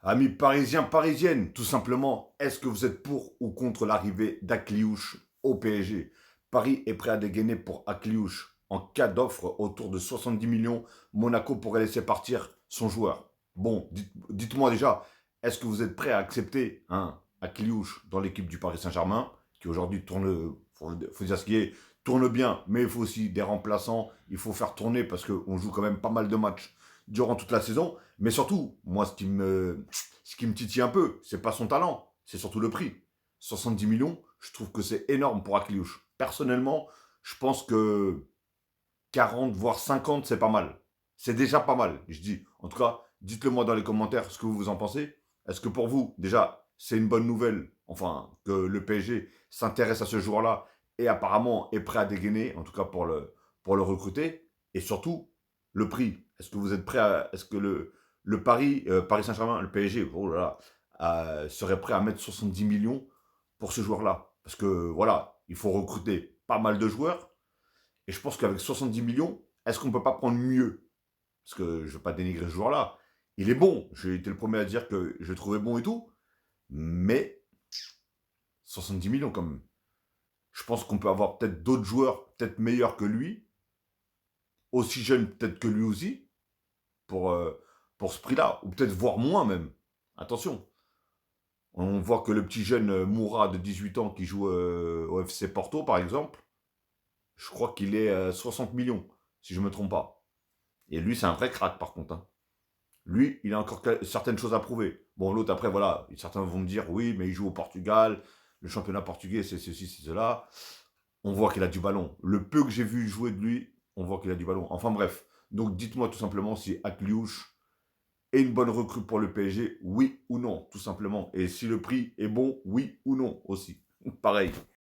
Amis parisiens, parisiennes, tout simplement, est-ce que vous êtes pour ou contre l'arrivée d'Akliouche au PSG? Paris est prêt à dégainer pour Akliouche. En cas d'offre autour de 70 millions, Monaco pourrait laisser partir son joueur. Bon, dites-moi déjà, est-ce que vous êtes prêt à accepter Akliouche dans l'équipe du Paris Saint-Germain, qui aujourd'hui tourne, faut dire ce qui est, tourne bien, mais il faut aussi des remplaçants, il faut faire tourner parce qu'on joue quand même pas mal de matchs durant toute la saison. Mais surtout, moi, ce qui me titille un peu, c'est pas son talent, c'est surtout le prix. 70 millions, je trouve que c'est énorme pour Akliouche. Personnellement, je pense que 40, voire 50, c'est pas mal. C'est déjà pas mal, je dis. En tout cas, dites-le moi dans les commentaires ce que vous en pensez. Est-ce que pour vous, déjà, c'est une bonne nouvelle, enfin, que le PSG s'intéresse à ce joueur-là et apparemment est prêt à dégainer, en tout cas pour le recruter. Et surtout, le prix. Est-ce que vous êtes prêt à. Est-ce que le Paris Saint-Germain, le PSG, oh là là, serait prêt à mettre 70 millions pour ce joueur-là? Parce que voilà, il faut recruter pas mal de joueurs. Et je pense qu'avec 70 millions, est-ce qu'on ne peut pas prendre mieux? Parce que je ne veux pas dénigrer ce joueur-là. Il est bon. J'ai été le premier à dire que je le trouvais bon et tout. Mais 70 millions quand même. Je pense qu'on peut avoir peut-être d'autres joueurs, peut-être meilleurs que lui, aussi jeunes peut-être que lui aussi, pour, euh, pour ce prix-là. Ou peut-être voir moins même. Attention. On voit que le petit jeune Moura de 18 ans qui joue au FC Porto, par exemple, je crois qu'il est 60 millions, si je ne me trompe pas. Et lui, c'est un vrai crack, par contre. Lui, il a encore certaines choses à prouver. Bon, l'autre, après, voilà, certains vont me dire, oui, mais il joue au Portugal, le championnat portugais, c'est ceci, c'est cela. On voit qu'il a du ballon. Le peu que j'ai vu jouer de lui, on voit qu'il a du ballon. Enfin bref, donc dites-moi tout simplement si Akliouche est une bonne recrue pour le PSG, oui ou non, tout simplement. Et si le prix est bon, oui ou non aussi. Pareil.